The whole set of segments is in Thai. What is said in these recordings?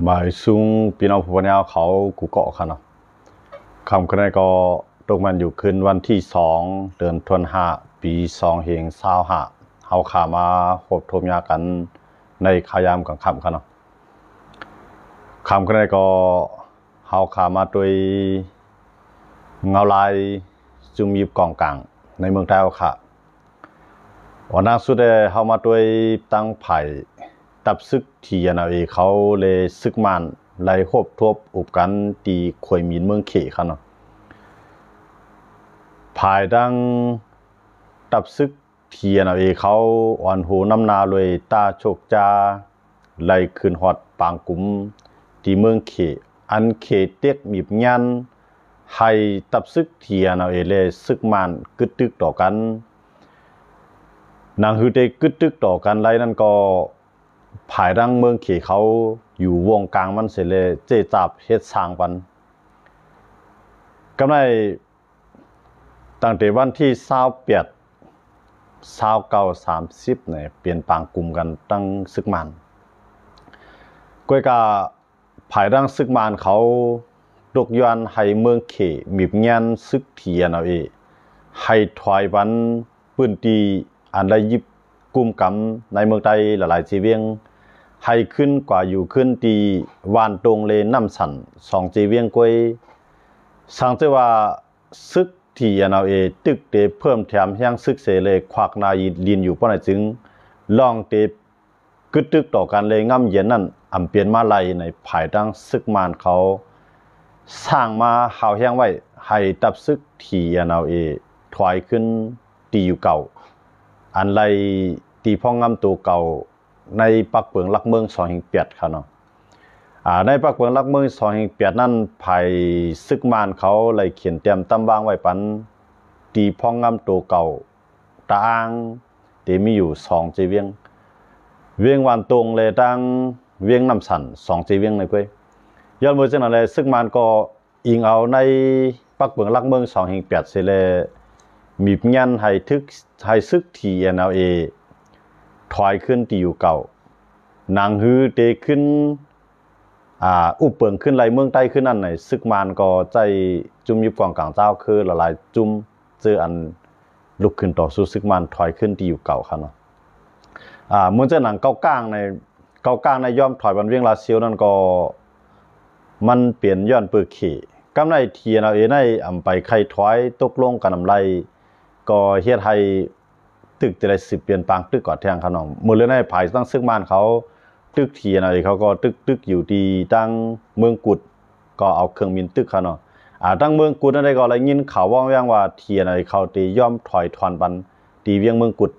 หมายซุงพี่น้องผู้ปกครองเขากูเกาะกันเนาะคำคะแนนก็ตกมันอยู่ขึ้นวันที่2 เดือนธันวาคมปี2525เฮาขามาพบทมยากันในขายามกลางค่ำกันเนาะคำคะแนนก็เฮาขามาโดยเงาลายจุมยิบกองกลางในเมืองไทยค่ะวันนั้นสุดเฮามาโดยตั้งไผ่ตับซึกที่ยานาเอเขาเลยซึกมันไล่ครบทบอุบกันตีขวยมีนเมืองเขค่ะเนาะภายดังตับซึกที่ยานาเอเขาอ่อนหูน้ำนาเลยตาโชกจาไล่ขึ้นฮอดปางกุมที่เมืองเขอันเขเต็กมีบยันให้ตับซึกที่ยานาเอเลยซึกมันกึดตึกต่อกันนางฮือได้กึดตึกต่อกันไรนั่นก็ภายดังเมืองเขเขาอยู่วงกลางมันเสเลยเจจับเฮ็ดสร้างปันกำไรตั้งแต่วันที่28 29 30เนี่ยเปลี่ยนปางกลุ่มกันตั้งซึกมันก้อยกาภายดังซึกมันเขาตกยวนให้เมืองเขมีบยันซึกเทียนเอาเอให้ถอยวันพื้นที่อันได้ยิบกลุ่มกำในเมืองไทยหลายๆชีเวียงให้ขึ้นกว่าอยู่ขึ้นตีวานตรงเลน้ำสัน2จีเวียงกวยสังเจว่าซึกที่ยานาเอตึกเตเพิ่มแถมยังซึกเสเลควักนายดินอยู่ป้อนจึงลองเตกึดตึกต่อกันเลยง่ำเย็นนั่นอำเปลี่ยนมาไลในภายดังซึกมานเขาสร้างมาหาวแห้งไว้ให้ตับซึกที่ยานาเอถอยขึ้นตีอยู่เก่าอันไรตีพ่องงำตัวเก่าในปักเปิงลักเมือง2-8ค่ะเนาะในปักเปิงลักเมือง2-8นั่นภายซึกมานเขาเลยเขียนเตรียมตั้มวางไว้ปันตีพ่องงำตัวเก่าตาอ้างตีมีอยู่2จีเวียงเวียงวันตรงเลยตั้งเวียงน้ำสัน2จีเวียงในก้อยย้อนมือจังนั้นเลยซึกมานก็อิงเอาในปักเปิงลักเมือง2-8เสเลยมีพยันให้ซึกที่ NLA ถอยขึ้นที่อยู่เก่านางฮือเตขึ้นอุปเปิงขึ้นไหลเมืองใต้ขึ้นนั่นไหนซึกมานก็ใจจุ่มยิบกองกลางเจ้าคือละลายจุ่มเจออันลุกขึ้นต่อสู้ซึกมานถอยขึ้นที่อยู่เก่าครับเนาะเมื่อเจอหนังเก้ากลางในย่อมถอยบันเวียงลาเซียวนั่นก็มันเปลี่ยนย้อนเปื้อขี่กำไรเทียนเอาในอำไปใครถอยตกลงกันอำไรก็เฮ็ดให้ตึกจะได้10เปลี่ยนปางตึกก่อนแทงขนมมือเรื่องในภายตั้งซึกมานเขาตึกเทียนเอาเขาก็ตึกอยู่ที่ตั้งเมืองกุดก็เอาเครื่องบินตึกเขาเนาะตั้งเมืองกุดนั่นได้ก็อะไรยินข่าวว่างว่าเทียนเอาเขาตีย่อมถอยทอนปันตีเวียงเมืองกุด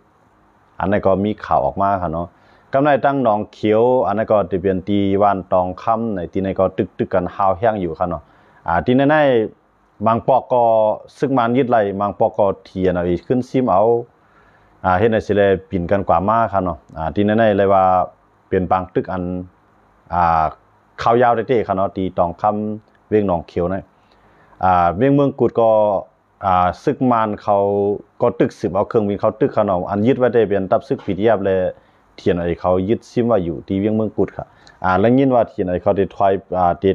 อันนั้นก็มีข่าวออกมาค่ะเนาะกำไรตั้งหนองเขียวอันนั้นก็จะเปลี่ยนตีวานตองค่ำในที่ในก็ตึกกันหาวแห้งอยู่ค่ะเนาะที่ในบางปอกก็ซึกมันยึดไหลบางปอกก็เทียนเอาขึ้นซิมเอาเฮ็ดในสิเลยปิ่นกันกว่ามาค่ะเนาะที่ในเลยว่าเปลี่ยนบางตึกอันข้าวยาวเต้ๆค่ะเนาะตีตองค่ำเวียงหนองเขียวนะเวียงเมืองกุดก็ซึกมันเขาก็ตึก10เอาเครื่องบินเขาตึกค่ะเนาะอันยึดไว้ได้เป็นตับซึกปิดเยียบเลยเทียนเขายึดซิมว่าอยู่ที่เวียงเมืองกุดค่ะแล้วยินว่าเทียนเขาได้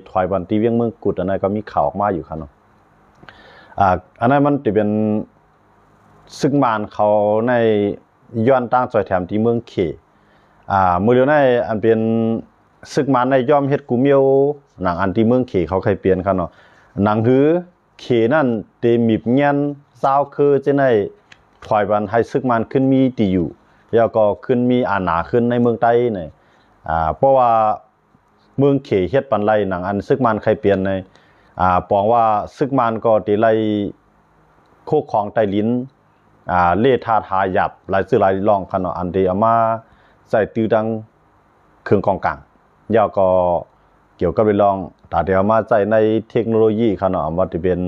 ถอยบันที่เวียงเมืองกุดอันนั้นก็มีข่าวออกมาอยู่ค่ะเนาะอันนั้นมันจะเป็นซึกมานเขาในย้อนตั้งจอยแถมที่เมืองเขมือเดียวในอันเป็นซึกมานในย่อมเฮ็ดกูเมียวหนังอันที่เมืองเขเขาเคยเปลี่ยนครับเนาะหนังหือเขนั่นเตมีบเงี้ยนซาวคือจะได้ถอยบันให้ซึกมานขึ้นมีตีอยู่แล้วก็ขึ้นมีอาณาขึ้นในเมืองใต้เนี่ยเพราะว่าเมืองเขเฮ็ดปันไรหนังอันซึกมานเคยเปลี่ยนในปองว่าซึกมานก็ตีไลโคกของไต้ลิ้นเล่ทาทาหยับหลายสื่อหลายรองขนาดอันเดียมาใส่ตื้อดังเครื่องกองกลางยาวก็เกี่ยวกับเรื่องแต่เดียวมาใส่ในเทคโนโลยีขนาดว่าจะเป็น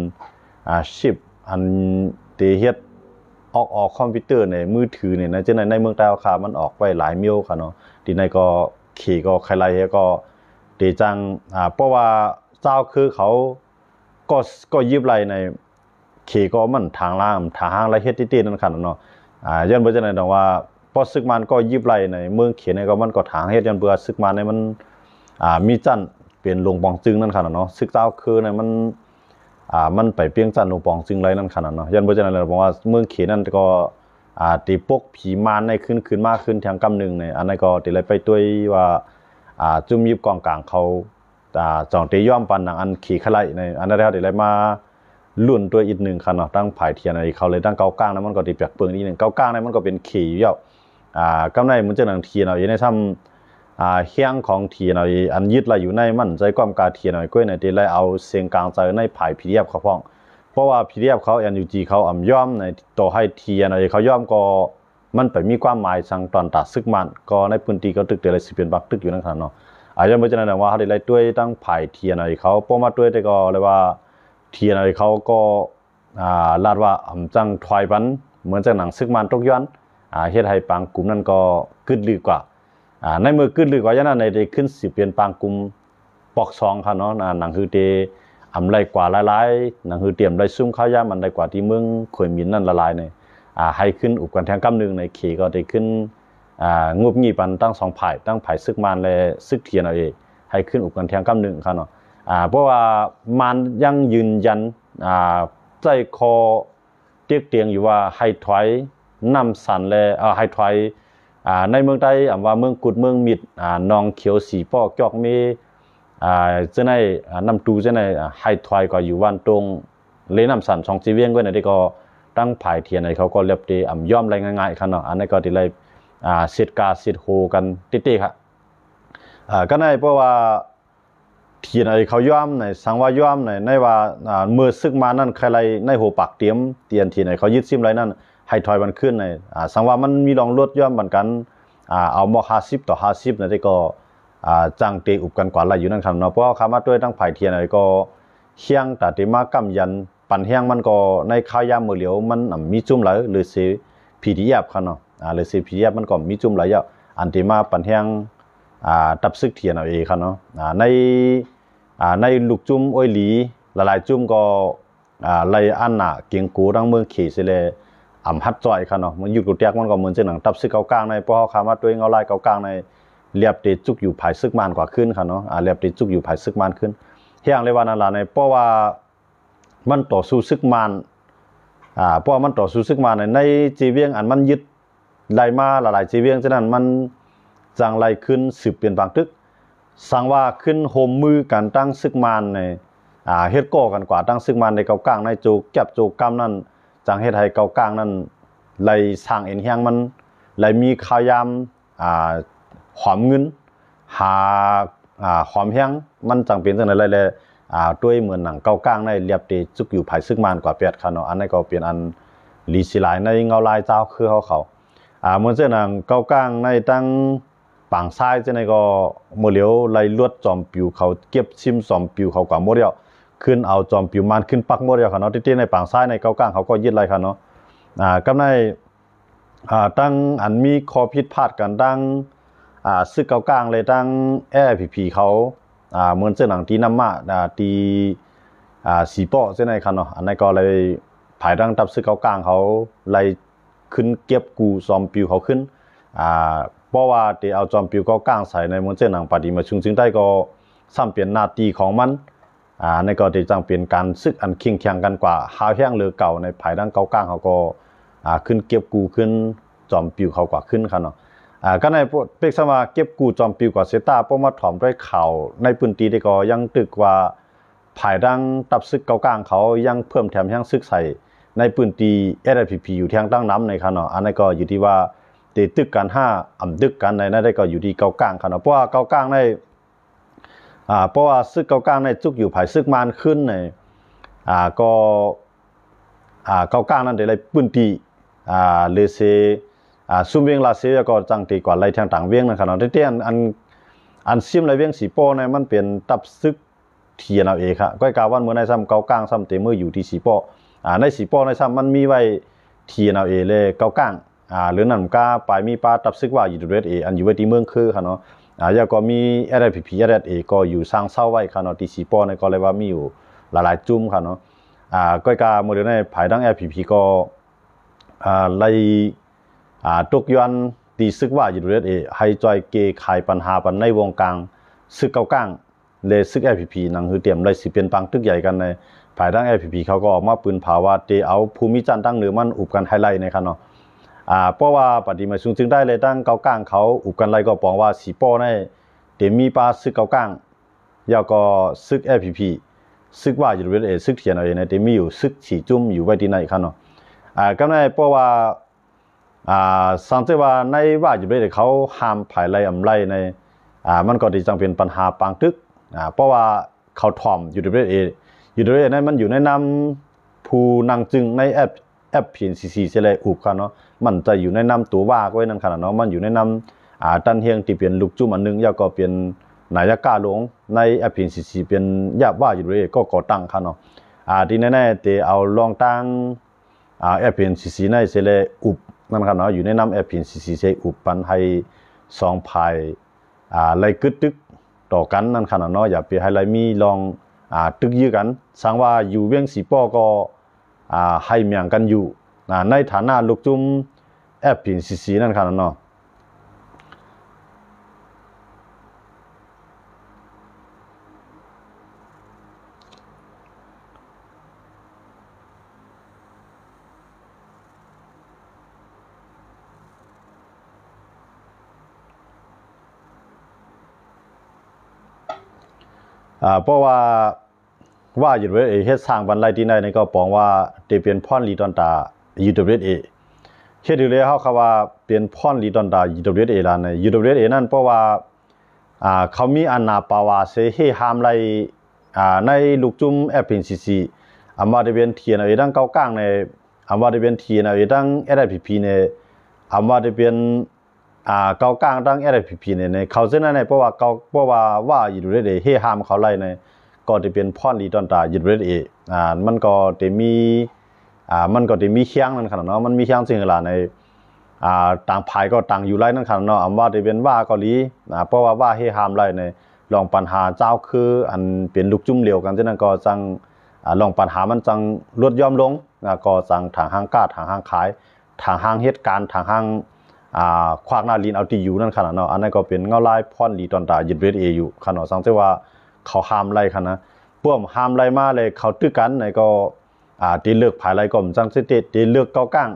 ชิปอันเตียเฮ็ดออกคอมพิวเตอร์ในมือถือเนี่ยนะเจ้าในเมืองใต้ราคามันออกไปหลายมิลค่ะเนาะที่ในก็ขี่ก็ใครไรก็เตจังเพราะว่าเจ้าคือเขาก็ยิบไรในเขก็มันทางล่างทางห้างไรเฮ็ดตินั่นค่ะเนาะย้อนไปจังได๋ว่าพอซึกมันก็ยิบไรในเมืองเขในก็มันก็ทางเฮ็ดย้อนเบื่อซึกมันในมัน มีจันเป็นหลวงปองจึงนั่นขนาดเนาะซึกเจ้าคือเนี่ยมันไปเปียงจันหลวงปองจึงไรนั่นขนาดเนาะยันเพราะฉะนั้นเราบอกว่าเมืองเขนั่นก็ตีปกผีมารในขึ้นมากขึ้นทางกำหนึ่งเนี่ยอันนั้นก็ตีไรไปตัวว่าจุ่มยิบกองกลางเขาจองตีย่อมปันอันขี่ขไลในอันนั้นแล้วตีไรมาลุ่นตัวอีกหนึ่งขนาดตั้งผายเทียนอะไรเขาเลยตั้งเกาก้างนั้นมันก็ตีเปียกเปลืองนิดหนึ่งเกาก้างนั้นมันก็เป็นขี่เยอะกำไรมันจะหนังเทียนเอาอยู่ในซ้ำเฮียงของเทียนเอาอันยึดอะไรอยู่ในมันใจความการเทียนเอาก้อยในตีไรเอาเสียงกลางใจในผายพีเรียบเขาพ้องเพราะว่าพีเรียบเขาNUGเขาย่อมในตัวให้เทียนอะไรเขาย่อมก็มันไปมีความหมายสังตอนตัดซึกมันก็ในพื้นที่ก็ตึกเดลัยสิเป็นบักตึกอยู่นั่นขนาดเนาะอาจจะไม่ใช่นั่นว่าเขาได้ไล่ด้วยตั้งผายเทียนอะไรเขาเพราะมาด้วยแต่ก็เลยว่าเทียนอะไรเขาก็ลาดว่าจังถอยปันเหมือนจะหนังซึกมันตกย้อนเฮ็ดให้ปางกลุ่มนั้นก็กึดลือกว่าในมือกึดลือกว่าอย่างนั้นในได้ขึ้นสิเป็นปางกลุ่มปอกซองค่ะเนาะหนังคือเตไรกว่าหลายๆหนังคือเตรียมไรซุ่มข้าวยามันไรกว่าที่เมืองขวยมินนั่นละลายเนี่ยให้ขึ้นอุปกรณ์แทงกำหนึ่งในเขก็ได้ขึ้นงบงีปันตั้ง2 ฝ่ายตั้งฝ่ายซึกมันและซึกเทียนเอาเองให้ขึ้นอุปกรณ์แทงกำหนึ่งค่ะเนาะเพราะว่ามันยังยืนยันใจคอเตียงอยู่ว่าให้ถอยนำสันและให้ถอยในเมืองใดว่าเมืองกุดเมืองมิดนองเขียวสีปอกจอกมีจะในนำตูจะในให้ถอยก็อยู่วันตรงเลนำสันช่องจีเวียงก็ในที่ก็ตั้งผายเทียนในเขาก็เรียบดีย่อมอะไรง่ายๆครับเนาะอันนี้ก็ที่ไรเสียดกาเสียดโฮกันติๆครับก็ในเพราะว่าเทียนไอเขาย่อมในสังว่าย่อมในว่าเมื่อซึกมานั่นใครไรในหัวปากเตรียมเทียนไอเขายึดซิมไรนั่นให้ถอยมันขึ้นในสังว่ามันมีรองลดย่อมเหมือนกันเอามอก50 ต่อ 50ในที่ก็จังเตอุบกันกว่าไรอยู่นั่นครับเนาะเพราะคำว่าด้วยตั้งผายเทียนไอก็เฮียงแต่ที่มากำยันปั่นเฮียงมันก็ในข้าวยามมือเหลียวมันมีจุ่มไหลหรือเสียPDFครับเนาะหรือเสียPDFมันก็มีจุ่มไหลเยอะอันที่มาปั่นเฮียงตับซึกเทียนเอาเองครับเนาะในลูกจุ่มอ้อยหลีหลายๆจุ่มก็ไล่อันน่ะเกียงกูดังเมืองขี่เสเลยฮัดจ่อยครับเนาะมันอยู่กุเตียกมันก็เหมือนเจ้าหนังตับซึกเกากลางในเพราะเขาคำว่าตัวเองเอาไล่เกากลางในเรียบติดจุกอยู่ภายซึกมันกว่าขึ้นครับเนาะเรียบติดจุกอยู่ภายซึกมันขึ้นเฮียงเลยว่านั่นล่ะในเพราะว่ามันต่อสู้ซึกมันเพราะมันต่อสู้ซึกมันในจีเวียงอันมันยึดไล่มาหลายๆจีเวียงฉะนั้นมันจังไล่ขึ้นสืบเปลี่ยนบางตึกสั่งว่าขึ้นโฮมมือกันตั้งซึกมันในเฮ็ดก่อกันกว่าตั้งซึกมันในเกากลางในโจกแก็บโจกกำนั่นจังเฮ็ดให้เกากลางนั่นไล่สร้างเอ็นเฮียงมันไล่มีข่าวยามหอมเงินหาหอมเฮียงมันจังเป็นจังได๋เลยด้วยเหมือนหนังเกากลางในเรียบเตจุกอยู่ภายซึกมันกว่า8คันเนาะอันนั้นก็เป็นอันลีสิหลายในเงาลายเจ้าคือเขาเหมือนเจ้าหนังเกากลางในตั้งปางซ้ายจะในก็โมเหลียวไล่ลวดจอมปิวเขาเก็บชิมจอมปิวเขากว่าโมเดียวขึ้นเอาจอมปิวมันขึ้นปักโมเดียวค่ะเนาะที่ในปางซ้ายในเกากลางเขาก็ยึดไรค่ะเนาะกำในตั้งอันมีคอพิษพลาดกันตั้งซึกเกากลางเลยตั้งAIPPเขาเหมือนเจ้าหนังตีน้ำมาตีสีป้อเจ้าในค่ะเนาะอันนั้นก็เลยภายดังตับซึกเกากลางเขาไล่ขึ้นเก็บกูจอมปิวเขาขึ้นเพราะว่าที่เอาจอมปิวก็กลางใส่ในมณฑลหนังปฏิมาชุงจึงได้ก็ซ้ำเปลี่ยนหน้าที่ของมันในก็ที่จังเปลี่ยนการซึกอันเคียงแข่งกันกว่าหาแห้งหรือเก่าในภายดังเก่ากลางเขาก็ขึ้นเก็บกูขึ้นจอมปิวเขากว่าขึ้นครับเนาะก็ในเพ็กสมาเก็บกูจอมปิวกว่าเซต้าเพราะมาถอมด้วยเข่าในพื้นที่ที่ก็ยังตึกว่าภายดังตับซึกเก่ากลางเขายังเพิ่มแถมยังซึกใส่ในพื้นที่AIPPอยู่ทางตั้งน้ำในครับเนาะอันนั้นก็อยู่ที่ว่าตีตึกกันตึกกันในนั้นได้ก็อยู่ที่เกากลางครับเนาะเพราะว่าเกากลางในเพราะว่าซึกเกากลางในจุกอยู่ภายซึกมันขึ้นในก็เกากลางนั้นได้เลยพื้นที่เลเซซุ่มเวียงลาเซียก็จังตีกว่าไรทางต่างเวียงนะครับเนาะที่อันซิมไรเวียงสีโป้ในมันเป็นตับซึกเทียนเอาเองครับก็กล่าวว่าเมื่อในซ้ำเกากลางซ้ำเตมื่ออยู่ที่สีโป้ในสีโป้ในซ้ำมันมีไว้เทียนเอาเองเลยเกากลางหรือนั่นก็ไปมีปลาตับซึกว่าอยู่ด้วยอันอยู่ไว้ที่เมืองคือค่ะเนาะแล้วก็มีAIPPก็อยู่สร้างเศร้าไว้ค่ะเนาะที่สีโป้ในก็เลยว่ามีอยู่หลายๆจุ่มค่ะเนาะก็กล่าวเมื่อในภายดังAIPPก็ไล่ตกย้อนตีซึกว่าอยู่ด้วยให้จอยเกขายปัญหาปันในวงกลาง ซึกเก้าก้างเลยซึก LPP นั่นคือเตรียมเลยสิเป็นปังตึกใหญ่กันในภายทาง LPP เขาก็ออกมาปืนภาวะที่เอาภูมิจันทร์ตั้งเหนือมันอุบกันไฮไลท์ในคันเนาะเพราะว่าปฏิมาสูงจึงได้เลยตั้งเก้าก้างเขาอุบกันไรก็ปองว่าสีป้อในเดี๋ยวมีปลาซึกเก้าก้างยาวก็ซึก LPP ซึกว่าอยู่ด้วยซึกเทียนเอาเองในเดี๋ยวมีอยู่ซึกฉีจุ่มอยู่ไว้ที่ไหนคันเนาะก็ในเพราะว่าสังเกตว่าในว่าอยู่ด้วยเขาห้ามภายไรอำไรในมันก็ที่จังเป็นปัญหาปังตึกเพราะว่าเขาถ่อมอยู่ด้วยอยู่ด้วยนั้นมันอยู่ในน้ำภูนางจึงในแอป PNCC เสเลยอุบกันเนาะมันจะอยู่ในน้ำตัวว่าไว้นั่นขนาดเนาะมันอยู่ในน้ำตันเฮียงที่เปลี่ยนลูกจุ่มอันนึงยาก็เปลี่ยนนายกาหลงในแอป PNCC เป็นยาว่าอยู่ด้วยก็ก่อตั้งกันเนาะที่แน่ๆแต่เอาลองตั้งแอป PNCC ในเสเลยอุบนั่นขนาดเนาะอยู่ในน้ำแอป PNCC เสอุบปันให้สองภายไล่กึดตึกต่อกันนั่นขนาดเนาะอย่าไปให้ไล่มีลองตึกยื้อกันสังว่าอยู่เวียงสีป้อก็ให้เมียงกันอยู่ในฐานะลูกจุ่มแอป PNCC นั่นขนาดเนาะเพราะว่าอยู่ด้วยเฮ็ดสร้างบันไดที่ไหนนี่ก็ปองว่าจะเป็นพรลีดอนตา UWA เฮ็ดอยู่เลยเขาว่าเป็นพรลีดอนตา UWA ล่ะใน UWA นั่นเพราะว่าเขามีอนาปาวาเสให้ห้ามไล่ในลูกจุ่ม FNCC อำว่าได้เป็นเทียนเอาดังเก้าก้างในอำว่าได้เป็นเทียนเอาดัง LPP ในอำว่าได้เป็นเก้าก้างดัง LPP ในเขาเส้นนั้นในเพราะว่าอยู่ด้วยให้ห้ามเขาไล่ในก็จะเป็นพรลีดอนตาอยู่ด้วยมันก็จะมีเคียงนั่นขนาดเนาะมันมีเคียงจริงล่ะในต่างภายก็ต่างอยู่ไล่นั่นขนาดเนาะอำว่าจะเป็นว่าเกาหลีเพราะว่าให้ห้ามไล่ในลองปัญหาเจ้าคืออันเป็นลูกจุ่มเหลียวกันฉะนั้นก็จังลองปัญหามันจังลดย่อมลงก็จังทางห้างกาทางห้างขายทางห้างเหตุการณ์ทางห้างควากหน้าลีนเอาที่อยู่นั่นขนาดเนาะอันนั้นก็เป็นเงาลายพรลีดอนตายึดเวทอยู่ขนาดสังเกตว่าเขาห้ามไล่ขนาดพวกห้ามไล่มาเลยเขาตึกกันในก็ตีเลือกภายไล่ก็จังสิตีเลือกเก้าก้าง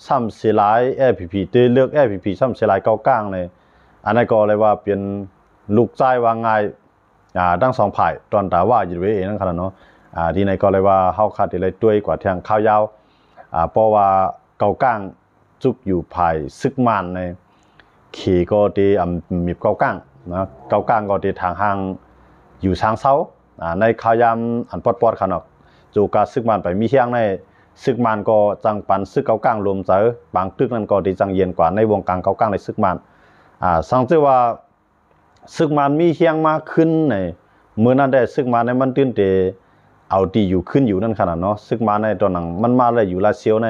ซ้ำเสียหลาย LPP ตีเลือก LPP ซ้ำเสียหลายเก้าก้างเลยอันนั้นก็เลยว่าเป็นลูกใจว่าง่ายทั้งสองฝ่ายตอนตาว่าอยู่ด้วยนั่นขนาดเนาะที่ไหนก็เลยว่าเฮาคาดได้เลยด้วยกว่าทางข้าวยาวเพราะว่าเก้าก้างจุกอยู่ภายซึกมันในขี่ก็ตีมีเก้าก้างนะเก้าก้างก็ตีทางห้างอยู่ทางเซาในข้าวยามอันปอดขนาดจูกาซึกมันไปมีเฮียงในซึกมันก็จังปันซึกเก้าก้างรวมเจอบางตึกนั้นก็ตีจังเย็นกว่าในวงการเก้าก้างในซึกมันสังเกตว่าซึกมันมีเฮียงมากขึ้นในเมื่อนั้นได้ซึกมันในมันตื่นเตเอาตีอยู่ขึ้นอยู่นั่นขนาดเนาะซึกมันในตอนนั้นมันมาเลยอยู่ลาเซียวใน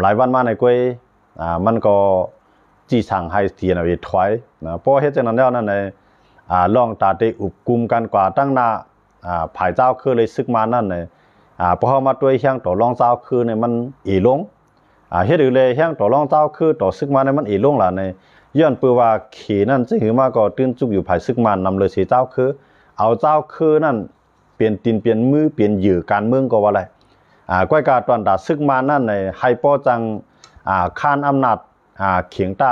หลายวันมาในกวยมันก็จีสั่งให้เทียนเอาไว้ถอยนะเพราะเฮ็ดจังนั้นแล้วนั่นในลองตาได้อุบกุมกันกว่าตั้งหน้าภายเจ้าคือเลยซึกมันนั่นในพอเฮามาด้วยเฮียงต่อรองเจ้าคือในมันอีลงเฮ็ดอยู่เลยเฮียงต่อรองเจ้าคือต่อซึกมันในมันอีลงล่ะในย้อนเปื้อว่าขี่นั่นสิหือมาก็ตื่นจุกอยู่ภายซึกมันนำเลยสิเจ้าคือเอาเจ้าคือนั่นเปลี่ยนตีนเปลี่ยนมือเปลี่ยนเหยื่อการเมืองก็ว่าอะไรก้อยกาตอนดาซึกมานั่นในให้ป้อจังข้านอำนาจเขียงตา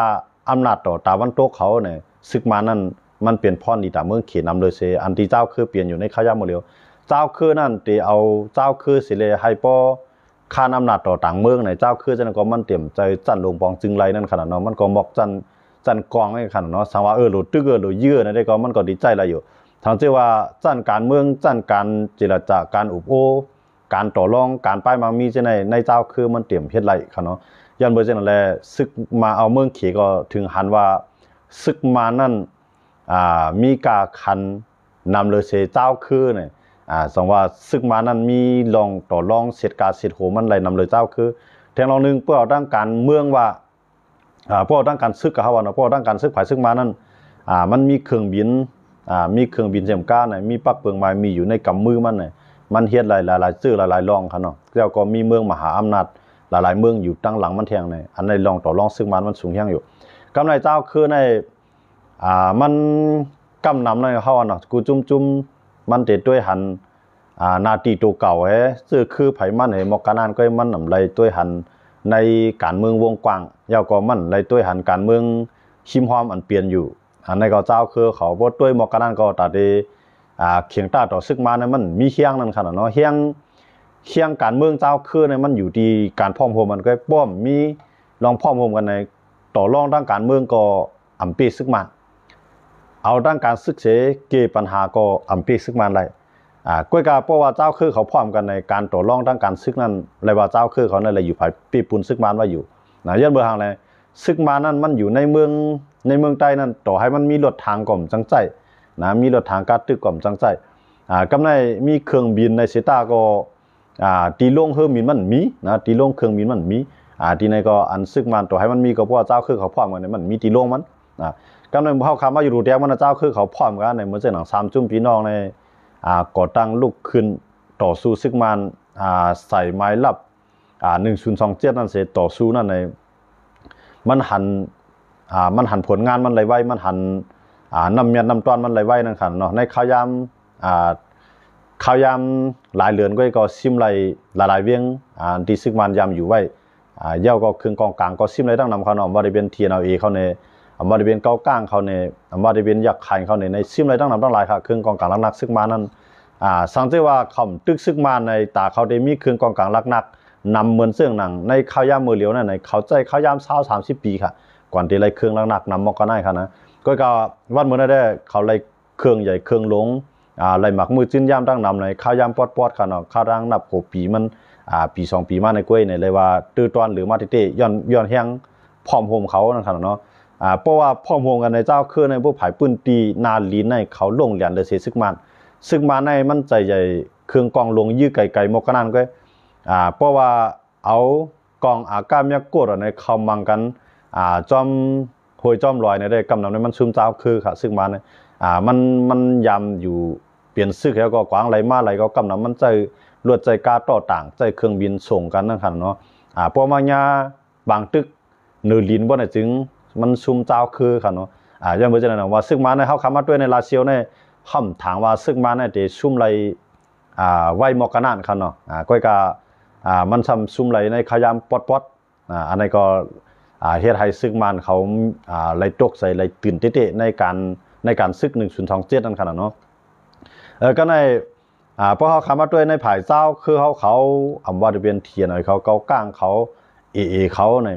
อำนาจต่อตาวันโตเขาเนี่ยซึกมานั่นมันเปลี่ยนพรดีตาเมืองเขียนนำเลยเสอันที่เจ้าคือเปลี่ยนอยู่ในข้ายาหมดแล้วเจ้าคือนั่นตีเอาเจ้าคือสิเลยให้ป้อข้านอำนาจต่อต่างเมืองในเจ้าคือจังก็มันเตรียมใจจันลงปองจึงไรนั่นขนาดเนาะมันก็บอกจันกองให้ขนาดเนาะสังว่าหลุดตึกหลุดเยื่อในได้ก็มันก็ดีใจอะไรอยู่ทางที่ว่าจันการเมืองจันการเจรจาการอุบโอการต่อรองการป้ายมามีจะในเจ้าคือมันเตรียมเฮ็ดไรค่ะเนาะยันเบอร์จังแลซึกมาเอาเมืองเขก็ถึงหันว่าซึกมานั่นมีกาคันนำเลยเสเจ้าคือเนี่ยสังว่าซึกมานั่นมีลองต่อรองเสร็จการเสร็จโหมันไรนำเลยเจ้าคือแทงลองนึงเพื่อเอาด้านการเมืองว่าเพราะด้านการซึกกับเขาว่าเนาะเพราะด้านการซึกฝ่ายซึกมานั่นมันมีเครื่องบินเจมก้าเนี่ยมีปักเปิงไม้มีอยู่ในกำมือมันเนี่ยมันเฮ็ดหลายชื่อหลายรองครับเนาะแล้วก็มีเมืองมหาอำนาจหลายเมืองอยู่ตั้งหลังมันแทงเนี่ยอันในรองต่อรองซึ่งมันสูงแฮงอยู่กำไรเจ้าคือในมัน กำนำนั่นเขาเนาะกูจุ่มมันเด็ดด้วยหันนาตีตัวเก่าเฮ้ซื้อคือไผมันเฮ้มอกกานันก็มันนำไรด้วยหันในการเมืองวงกว้างยาวก็มันไรด้วยหันการเมืองชิมหอมอันเปลี่ยนอยู่ในก็เจ้าคือเขาบ่ด้วยมอกกานันก็ตัดได้เขียงตาต่อซึกมาเนี่ยมันมีเฮียงนั่นขนาดเนาะเฮียงการเมืองเจ้าคือเนี่ยมันอยู่ที่การพร้อมโฮมมันก็ป้อมมีลองพร้อมโฮมกันในต่อรองด้านการเมืองก็อำปีซึกมันเอาด้านการศึกเสเกปัญหาก็อำปีซึกมันไรก้อยกาเพราะว่าเจ้าคือเขาพร้อมกันในการต่อรองด้านการซึกนั้นเลยว่าเจ้าคือเขาในอะไรอยู่ภายปีปุนซึกมันว่าอยู่ย้อนเบอร์ทางเลยซึกมันนั้นมันอยู่ในเมืองใต้นั้นต่อให้มันมีรถทางก่อมจังใจมีรถทางการตึกก่อมจังใจกำในมีเครื่องบินในเซตาก็ตีลงเครื่องบินมันมีตีลงเครื่องบินมันมีทีในก็อันซึกมันต่อให้มันมีก็เพราะว่าเจ้าคือเขาพร้อมกันเนี่ยมันมีตีลงมันกำในเขาคำว่าอยู่รูแดงมันเจ้าคือเขาพร้อมกันในเมื่อเจ้าหนัง3จุ่มพี่น้องในก่อตั้งลุกขึ้นต่อสู้ซึกมันใส่ไม้ลับ1027นั่นเสร็จต่อสู้นั่นในมันหันผลงานมันไหลไว้มันหันน้ำเมียนน้ำตอนมันไหลไว้นั่นค่ะเนาะในข้าวยามหลายเรือนก็ซิมไหลหลายเวียงที่ซึกมันยามอยู่ไว้เย้าก็เครื่องกองกลางก็ซิมไหลตั้งนำเขาเนาะบริเวณทีนเอาเอเขาในบริเวณเก้าก้างเขาในบริเวณยักษ์ไข่เขาในซิมไหลตั้งนำตั้งหลายค่ะเครื่องกองกลางลักซึกมันนั้นสังเกตว่าเขาตึกซึกมันในตาเขาได้มีเครื่องกองกลางลักนำเหมือนเสื่องหนังในข้าวยามมือเหลียวนั่นในเขาใจข้าวยาม30 ปีค่ะก่อนที่ไรเครื่องลักนำมอกก็ได้ค่ะนะก็วันเมื่อได้เขาไรเครื่องใหญ่เครื่องหลงไรหมักมือจิ้นย่ำตั้งนำในข้าวยามปอดค่ะเนาะข้าวร่างนับ6 ปีมันปี2 ปีมาในกล้วยในเลยว่าตื้อตอนหรือมาเตย้อนแห้งพร้อมโฮมเขานั่นค่ะเนาะเพราะว่าพร้อมโฮมกันในเจ้าคือในพวกผายปืนตีนาลีนในเขาลงเหรียญเลยเสียซึกมันในมันใจใหญ่เครื่องกองลงยื้อไก่มกนั่นก็เพราะว่าเอากองอากาศยักษ์กดในเขามังกันจอมโหยจอมลอยในได้กำนำในมันซุ่มเจ้าคือค่ะซึ่งมันมันยำอยู่เปลี่ยนซึกแล้วก็กวางไหลมาไหลก็กำนำมันใจรวดใจกาต่อต่างใจเครื่องบินส่งกันนั่นค่ะเนาะเพราะมาญาบางตึกเนือลินบ่ได้จึงมันซุ่มเจ้าคือค่ะเนาะยังเมื่อจะนั่นว่าซึ่งมันในเขาคำมาด้วยในลาเซียวในห้ำถางว่าซึ่งมันในเดซุ่มไหลไว้มอกกันนั่นค่ะเนาะก้อยกามันทำซุ่มไหลในขยามปอดอันนี้ก็เฮ็ดให้ซึกมันเขาไหลตกใส่ไหลตื่นเตะในการซึก1027นั่นขนาดเนาะก็ในเพราะเขาคำว่าด้วยในผายเจ้าคือเขาอำว่าจะเป็นเทียนหน่อยเขาเกาก้างเขาเขาใน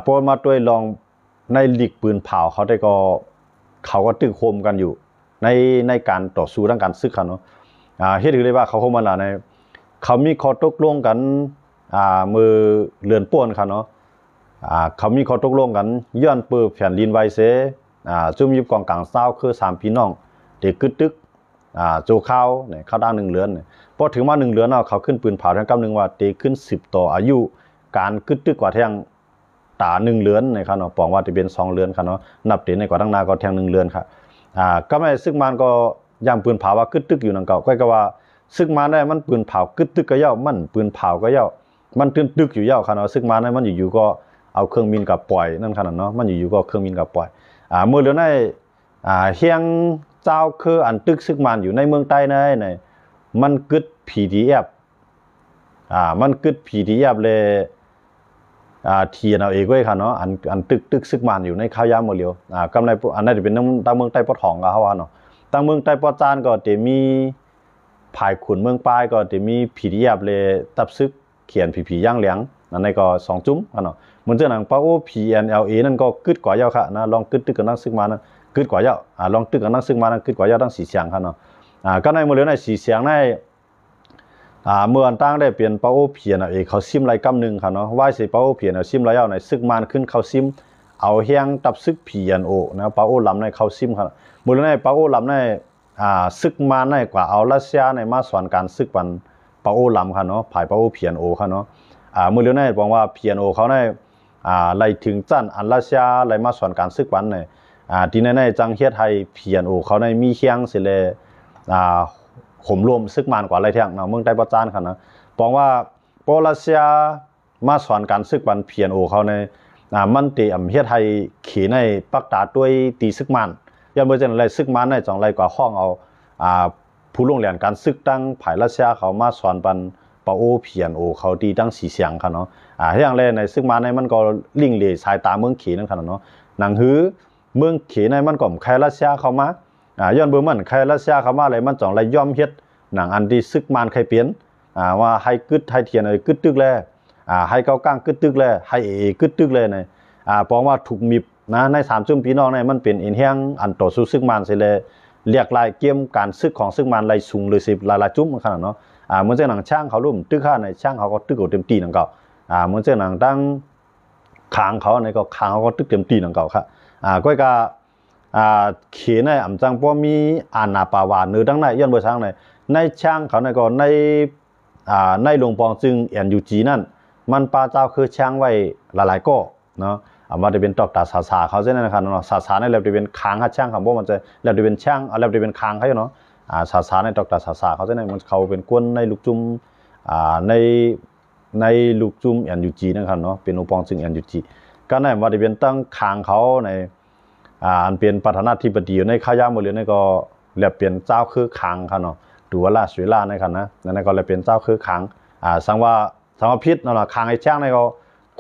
พอมาด้วยลองในหลีกปืนเผาเขาได้ก็เขาก็ตึกโฮมกันอยู่ในการต่อสู้ทางการซึกกันเนาะเฮ็ดถือเลยว่าเขาเข้ามาในเขามีข้อตกลงกันมือเรือนป้วนค่ะเนาะเขามีข้อตกลงกันย้อนปืนแผ่นดินไว้เสจุ่มยุบกองกลางเศร้าคือ3 พี่น้องเด็กกึดตึกโจข้าวเนี่ยข้าวดัง1 เรือนพอถึงมา1 เรือนเขาขึ้นปืนเผาทั้งกำนึงว่าเตขึ้น10ต่ออายุการกึดตึกกว่าแทงตา1 เรือนนะครับเนาะปองว่าจะเป็น2 เรือนค่ะเนาะนับเตในกว่าตั้งนาก็แทง1 เรือนค่ะก็ไม่ซึ่งมันก็ย่างปืนเผาว่ากึดตึกอยู่นั่นก็ว่าซึ่งมาได้มันปืนเผากึดตึกก็เย้ามันปืนเผาก็เย้ามันตื่นตึกอยู่เย้าค่ะเนาะซึ่งมาได้มันอยู่ๆก็เอาเครื่องบินกับปล่อยนั่นขนาดเนาะมันอยู่ๆก็เครื่องบินกับปล่อยเมื่อเรือนในเฮียงเจ้าคืออันตึกซึกมันอยู่ในเมืองใต้ในมันกึด PDF มันกึด PDF เลยเทียนเอาเองไว้ค่ะเนาะอันตึกซึกมันอยู่ในข้าวยามหมดเลียวกำไรอันนั้นจะเป็นตั้งเมืองใต้ปอทองก็เขาว่าเนาะตั้งเมืองใต้ปอจานก็จะมีภายขุนเมืองปลายก็จะมี PDF เลยตับซึกเขียนผีย่างเหลียงนั่นในก็2 จุ้มค่ะเนาะเหมือนเจ้าหนังป้าโอ PNLA นั่นก็กึดกว่าเยาค่ะนะลองกึดตึกกันนั่งซึกมานั้นกึดกว่าเยาลองตึกกันนั่งซึกมานั้นกึดกว่าเยาตั้ง4 เสียงค่ะเนาะก็ในหมดเลยใน4 เสียงในเมื่ออันตั้งได้เปลี่ยนป้าโอ PNLA เขาซิมไรกำนึงค่ะเนาะว่าสิป้าโอ PNLA ซิมไรเยาในซึกมันขึ้นเขาซิมเอาเฮียงตับซึก PNO นะป้าโอลำในเขาซิมค่ะหมดเลยในป้าโอลำในซึกมันในกว่าเอารัสเซียในมาสอนการซึกปันป้าโอลำค่ะเนาะภายป้าโอ PNO ค่ะเนาะเมื่อเรื่องนี้บอกว่า PNO เขาในไล่ถึงจันอันรัสเซียไล่มาสอนการซึกปันในที่ในจังเฮ็ดให้ PNO เขาในมีเคียงสิเลยห่มรวมซึกมันกว่าไรเที่ยงเนาะเมืองใต้ประจานค่ะนะบอกว่าปรัสเซียมาสอนการซึกปัน PNO เขาในมันตีเฮ็ดให้ขี่ในปักตาด้วยตีซึกมัน ยันเมื่อเจนอะไรซึกมันในจังไรกว่าห้องเอาผู้ลงเรียนการซึกตั้งภายรัสเซียเขามาสอนปันปะโอเพียนโอเขาดีตั้งสีเสียงค่ะเนาะอย่างแรกในซึกมันในมันก็ลิงเลสายตาเมืองเขนั่นค่ะเนาะหนังหือเมืองเขในมันก็ใครรัสเซียเขามาย้อนเบอร์มันใครรัสเซียเขามาอะไรมันจังไรย่อมเฮ็ดหนังอันที่ซึกมันใครเปลี่ยนว่าให้กึดให้เทียนเลยกึดตึกแลให้เก้าก้างกึดตึกแลให้กึดตึกเลยในเพราะว่าถูกมีนะใน3 จุ่มพี่น้องในมันเป็นอินเฮียงอันต่อสู้ซึกมันเสเลยเรียกลายเกมการซึกของซึกมันลายสูงเลย10ลายจุ่มขนาดเนาะเหมือนเจ้าหนังช่างเขาลุ่มตึกข้าในช่างเขาก็ตึกเต็มตีหนังเก่าเหมือนเจ้าหนังตั้งคางเขาในก็คางเขาก็ตึกเต็มตีหนังเก่าครับก็ก็เขียนในอ่ำจังป้อมีอาณาปาวาเนื้อตั้งในย้อนเบอร์ช่างในช่างเขาในก็ในหลวงปองจึงNUGนั่นมันปลาเจ้าคือช่างไว้หลายๆก็เนาะว่าจะเป็นตอกตาสาเขาเส้นนะครับเนาะสาในแล้วจะเป็นคางฮัดช่างครับเพราะมันจะแล้วจะเป็นช่างแล้วจะเป็นคางเขาเนาะสาในตอกตาสาเขาเส้นมันเขาเป็นก้นในลูกจุ่มในลูกจุ่มNUGนะครับเนาะเป็นหลวงปองจึงNUGก็ในว่าจะเป็นตั้งคางเขาในอันเป็นประธานาธิบดีในข้ายามือเรียนในก็แล้วเปลี่ยนเจ้าคือคางครับเนาะดูว่าล่าสวยล่านะครับนะนั่นก็เลยเป็นเจ้าคือคางสังว่าพิษนั่นแหละคางไอ้ช่างในก็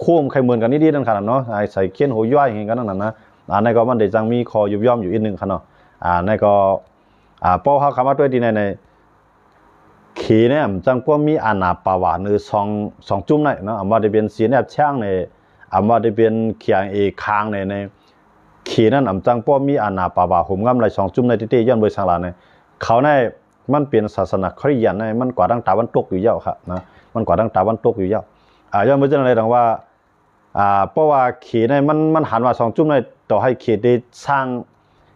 คุ้มใครเหมือนกันนิดๆนั่นขนาดเนาะใส่เขี้ยนหัวย่อยอย่างกันนั่นนะในก็มันเดี๋ยวจังมีคอยุบย่อมอยู่อีกหนึ่งขนาดในก็ป้อเขาคำว่าด้วยดีในขีเนี่ยจังพวกมีอาณาปาวานือสองจุ่มในเนาะว่าจะเป็นเสียนแอบช่างในว่าจะเป็นเขียงเอคางในขีนั่นจังพวกมีอาณาปาวาหุ่มงำไร2 จุ่มในที่ย้อนบริษัทเราเนี่ยเขาในมันเป็นศาสนาคริสต์ในมันกว่าตั้งตาวันตกอยู่เยอะครับนะมันกว่าตั้งตาวันตกอยู่เยอะย้อนเมื่อเจ้าอะไรดังว่าเพราะว่าเขตในมันหันว่า2 จุ่มในต่อให้เขตได้สร้าง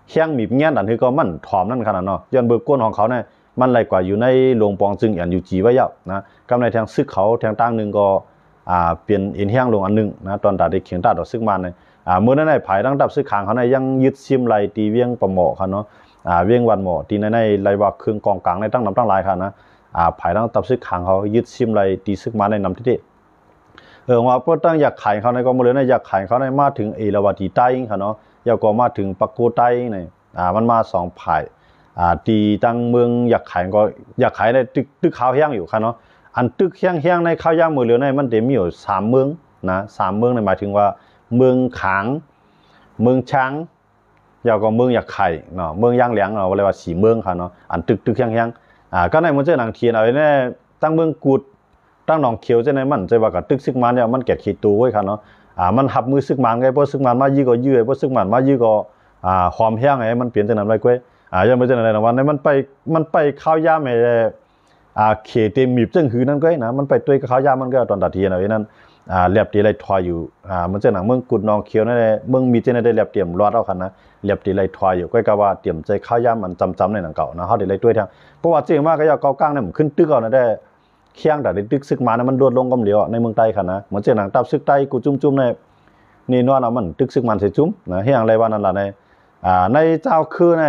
เฮียงมีเงี้ยดันคือก็มันถอมนั่นขนาดเนาะย้อนเบอร์ก้นของเขาเนี่ยมันไรกว่าอยู่ในหลวงปองจึงอยู่จีไว้เยอะนะกำในทางซึกเขาทางตั้งหนึ่งก็เปลี่ยนอินเฮียงลงอันหนึ่งนะตอนตัดได้เขียงตัดดอกซึกมันในเมื่อนั้นในภายตั้งดับซึกขางเขาในยังยึดซิมไหลตีเวียงประหมอเขาเนาะเวียงวันหมอตีในไรว่าเครื่องกองกลางในตั้งน้ำตั้งลายค่ะนะภายตั้งดับซึกขางเขายึดซิมไหลตีซึกมันในนำที่ว่าเพื่อตั้งอยากขายเขาในก็มาเลยนะอยากขายเขาในมาถึงเอราวัณใต้ค่ะเนาะอยากก็มาถึงปักโกใต้เนี่ยมันมา2 ภายตีตั้งเมืองอยากขายก็อยากขายในตึกข้าวแห้งอยู่ค่ะเนาะอันตึกแห้งในข้าวย่างมือเหลือในมันเต็มอยู่3 เมืองนะ3 เมืองในหมายถึงว่าเมืองขางเมืองช้างอยากก็เมืองอยากไข่เนาะเมืองย่างเหลียงเนาะเรียกว่า4 เมืองค่ะเนาะอันตึกแห้งก็ในมันเจอหนังเทียนเอาเนี่ยตั้งเมืองกูดตั้งหนองเขียวจะในมันจะว่ากับตึกซึกมันเนี่ยมันแกะขีดตัวไว้ค่ะเนาะมันหับมือซึกมันไงเพราะซึกมันมายี่ก็ยื้อเพราะซึกมันมายื้อก็หอมแห้งไงมันเปลี่ยนจะนำไรก้อยยังไม่จะอะไรนะวันนี้มันไปข้าวย่าไม่เขตเต็มมีบจังหือนั่นก้อยนะมันไปด้วยกับข้าวย่ามันก็ตอนตัดเทียนเอาไว้นั่นเรียบตีไรทอยอยู่มันจะหนังเมืองกุดนองเขียวนั่นแหละเมืองมีเจนได้เรียบเตรียมรอดเอาคันนะเรียบตีไรทอยอยู่ก้อยก็ว่าเตรียมใจข้าวย่ามันจำในหนังเก่านะเขาได้ไรด้วยทางเพราะว่าจริงมากก็ยาเก้าก้างเนี่ยมันขึ้นตึกเอานะได้เคียงแต่ได้ตึกซึกมานะมันโดดลงกำเหลียวในเมืองใต้ค่ะนะเหมือนเจ้าหนังตับซึกใต้กูจุ่มในนี่นวลเอามันตึกซึกมันเสียจุ่มนะเฮียงไรว่านั่นแหละในเจ้าคือใน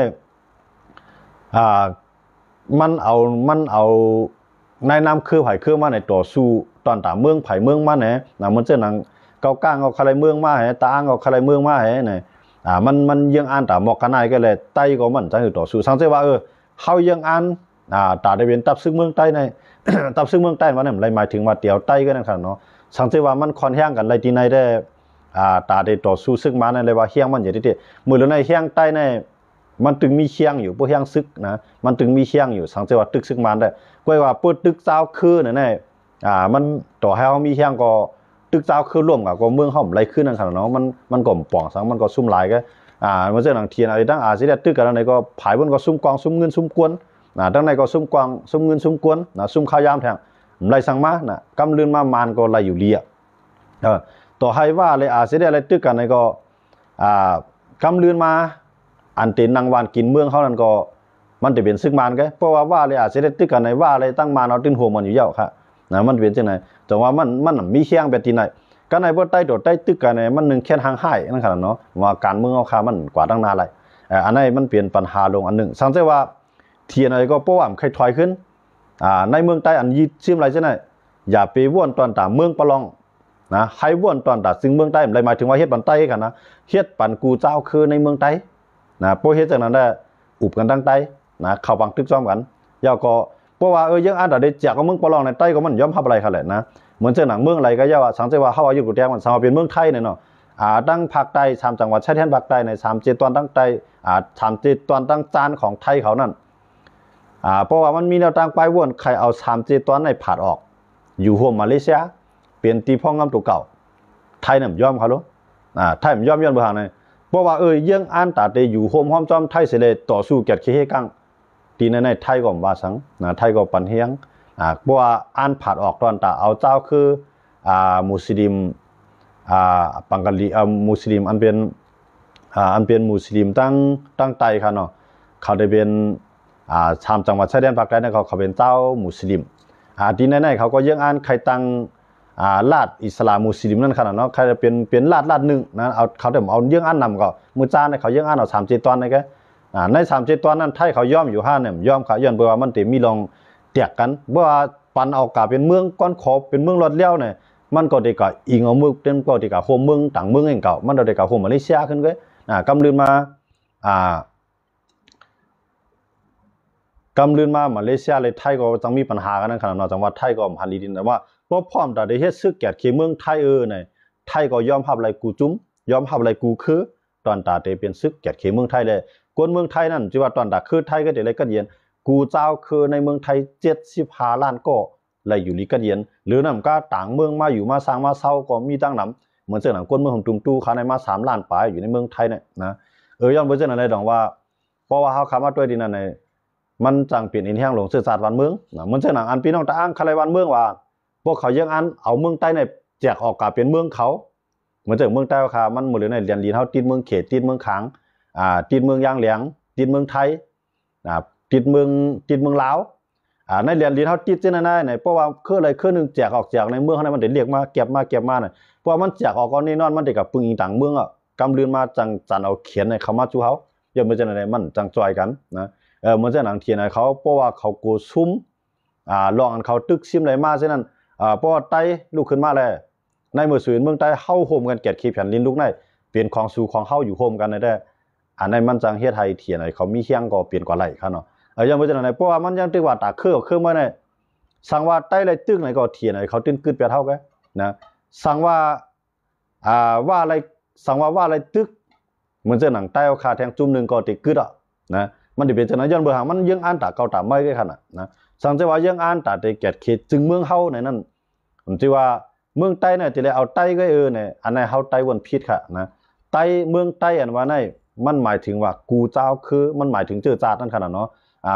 มันเอาในน้ำคือไผ่คือมาในต่อสู้ตอนตามเมืองไผ่เมืองมาเนี่ยนะมันเจ้าหนังเก้าก้างเอาใครเมืองมาให้ตาอ้างเอาใครเมืองมาให้เนี่ยมันยังอ่านตามอกกันได้ก็เลยใต้ก็มันจะอยู่ต่อสู้สังเกตว่าเขายังอ่านตาได้เป็นตับซึ่งเมืองใต้ใน ตับซึ่งเมืองใต้ว่าเนี่ยไรหมายถึงว่าเตียวใต้ก็นั่นครับเนาะสังเกตว่ามันค่อนข้างกันไรที่ในได้ตาได้ต่อสู้ซึ่งมาในเลยว่าเฮียงมันอย่างที่มือแล้วในเฮียงใต้ในมันตึงมีเคียงอยู่พวกเฮียงซึกนะมันตึงมีเคียงอยู่สังเกตว่าตึกซึกมันได้ก็ว่าเปิดตึกเจ้าคือเนี่ยมันต่อให้เขามีเฮียงก็ตึกเจ้าคือร่วมกับก็เมืองเขาไรขึ้นนั่นครับเนาะมันก็ป่องสังมันก็ซุ่มหลายก็มันจะหนังเทียนอะไรตั้งสิได้ตึกกันอะไรก็ผายบนก็ซุ่มกองซุ่มเงินซุ่มกวนตั้งในก็ซุ่มกองซุ่มเงินซุ่มกวนซุ่มข้าวยามแทงไรสังมานะกำลืนมามานก็ไรอยู่เลียต่อให้ว่าเลยสิได้อะไรตึกกันในก็กำลืนมาอันเต็นนางวานกินเมืองเขานั่นก็มันจะเป็นซึกมันก็เพราะว่าเลยสิได้ตึกกันในว่าอะไรตั้งมาเอาติ้นหัวมันอยู่เยอะค่ะนะมันเป็นจังไหนแต่ว่ามันมีเคียงแบบที่ไหนก็ในบ่ใต้โดดใต้ตึกกันในมัน1แค่ทางให้นั่นขนาดเนาะว่าการเมืองเอาค่ามันกว่าตั้งนานไรอันนั้นมันเปลี่ยนปัญหาลงอันหนึ่งสังเกตว่าเทียนอะไรก็เพราะว่าใครถอยขึ้นในเมืองใต้อันยีซิมไรจังไหนอย่าไปว่นตอนตามเมืองปะลองนะให้ว่นตอนตาซึ่งเมืองใต้อะไรหมายถึงว่าเฮ็ดปันใต้กันนะเฮ็ดปันกูเจ้าคือในเมืองใต้ นะพวกเฮ็ดจากนั้นได้อุบกันตั้งใต้นะเข้าบังตึกซ้อมกันยาวก็เพราะว่ายังอันได้แจกก็มึงปลองในใต้ก็มันยอมรับอะไรเขาแหละนะเหมือนเจ้าหนังเมืองอะไรก็ย่าว่าสังเกตว่าเฮาอายุกุเตียมันสามารถเป็นเมืองไทยเนี่ยเนาะตั้งภาคใต้3จังหวัดชายแดนภาคใต้ใน37ตอนตั้งใต้37ตอนตั้งจานของไทยเขานั่นเพราะว่ามันมีแนวทางไปวนใครเอา37ตอนในผาดออกอยู่ร่วมมาเลเซียเปลี่ยนตีพ้องงำตัวเก่าไทยน่ะยอมเขาลูไทยมันยอมบ่ห่างเลยเพราะว่ายังอ่านตาเตอยู่โฮมห้อมจอมไทยเสเลยต่อสู้เกียรติเฮกังตีในไทยก็ว่าสังไทยก็ปันเฮียงเพราะว่าอ่านผาดออกตอนตาเอาเจ้าคือมุสลิมปังกาลีมุสลิมอันเป็นมุสลิมตั้งไตค่ะเนาะเขาได้เป็นชามจังหวัดชายแดนภาคใต้เนี่ยเขาเป็นเจ้ามุสลิมที่ในเขาก็ยังอ่านใครตั้งลาดอิสลามมุสลิมนั่นขนาดเนาะใครจะเป็นลาดหนึ่งนะเอาเขาเดี๋ยวเอายังอ่านนำก็มือจ้าเนี่ยเขายังอ่านเอา37ตอนนี่แกใน37ตอนนั้นไทยเขาย่อมอยู่5เนี่ยย่อมเขาย้อนเบอร์ว่ามันติมีลองเตียกกันเมื่อปันเอากาเป็นเมืองก้อนขอบเป็นเมืองรอดเลี้ยวเนี่ยมันก็ได้กับอิงเอามือเต็มก็ได้กับโฮมเมืองต่างเมืองเองเก่ามันได้กับโฮมมาเลเซียขึ้นก็กำลืนมากำลืนมาเลเซียเลยไทยก็ต้องมีปัญหากันนั่นขนาดนอกจากว่าไทยก็หันลีดินแต่ว่าพอพร้อมแต่ได้เฮ็ดซึกแก่เขเมืองไทยเนี่ยไทยก็ยอมรับอะไรกูจุ้มยอมรับอะไรกูคือตอนตาเตเป็นซึกแก่เขเมืองไทยเลยคนเมืองไทยนั่นที่ว่าตอนตาคือไทยก็ได้เลยก็เย็นกูเจ้าคือในเมืองไทย75ล้านก็เลยอยู่ลีก็เย็นหรือนำก็ต่างเมืองมาอยู่มาสร้างมาเซาก็มีตั้งนำเหมือนเจ้าหนังคนเมืองของตุงตู้เขาในมา3ล้านปลายอยู่ในเมืองไทยเนี่ยนะย้อนไปเจ้าหนังอะไรดองว่าเพราะว่าเขาคำว่าด้วยดินนั่นในมันจังเปลี่ยนอินแห้งหลงสื่อสารวันเมืองเหมือนเจ้าหนังอันพี่น้องตาอ้างคาไรวันเมืองว่าพวกเขายังอันเอาเมืองใต้ในแจกออกกาเป็นเมืองเขาเหมือนจากเมืองใต้ค่ะมันหมดเลยในเรียนลีนเฮาติดเมืองเขตติดเมืองขางติดเมืองยางเหลียงติดเมืองไทยติดเมืองลาวในเรียนลีนเฮาติดเจนน่ะเนี่ยเพราะว่าคืออะไรคือนึงแจกออกจากในเมืองเขาเนี่ยมันได้เรียกมาเก็บมาน่ะเพราะมันแจกออกก็นี่นอนมันได้กับปึงอีต่างเมืองกำลืนมาจันเอาเขียนในคำว่าจูเฮาอย่าเหมือนจังได๋มันจังจอยกันนะเหมือนจังหนังเทียนให้เขาเพราะว่าเขาโกซุ่มลองอันเขาตึกซิมไหลมาฉะนั้นเพราะว่าไต้ลุกขึ้นมาแล้วในเมื่อสูนเมืองใต้เฮาโฮมกันเกียรติขีแผ่นลิ้นลุกในเปลี่ยนของสู่ของเฮาอยู่โฮมกันได้อันในมันจังเฮ็ดให้เทียนให้เขามีเฮียงก็เปลี่ยนกว่าไหลคั่นเนาะยังบ่จังได๋เพราะว่ามันยังตึกว่าตาคือมาได้สั่งว่าไต้เลยตึกไหนก็เทียนให้เขาตึ้นกึดไปเท่ากันนะสั่งว่าว่าอะไรสั่งว่าอะไรตึกเหมือนจังหนังใต้เอาคาแทงจุ่มนึงก็ติกึดนะมันสิเป็นจังนั้นย้อนเบิ่งหามันยังอ่านตาเก่าตาใหม่คือคั่นน่ะนะสังเกตว่ายังอ่านตาแต่แก่เขตจึงเมืองเฮาในนั้นผมสิว่าเมืองใต้เนี่ยที่เลยเอาใต้ก็เนี่ยอันไหนเฮาใต้วนผิดค่ะนะใต้เมืองใต้อันว่าในมันหมายถึงว่ากูเจ้าคือมันหมายถึงเจอจาดนั่นขนาดเนาะ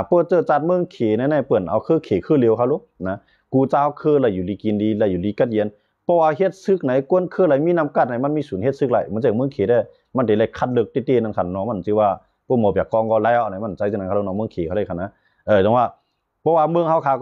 พวกเจอจาดเมืองเขในเปิ้นเอาคือเขคือเร็วเขาลูกนะกูเจ้าคือละอยู่ลีกินดีละอยู่ลีกัดเย็นเพราะว่าเฮ็ดซึกไหนกวนคืออะไรมีน้ำกัดไหนมันมีศูนย์เฮ็ดซึกไหลมันจากเมืองเขได้มันได้เลยคัดเลือกตี้ๆนั่นขนาดเนาะมันสิว่าพวกหมอแบบกองก็ไล่เอาไหนมันใจจังนั้นเขาเนาะเมืองเขเขาได้ขนาดนะจังว่าเพราะว่าเมืองเฮาคา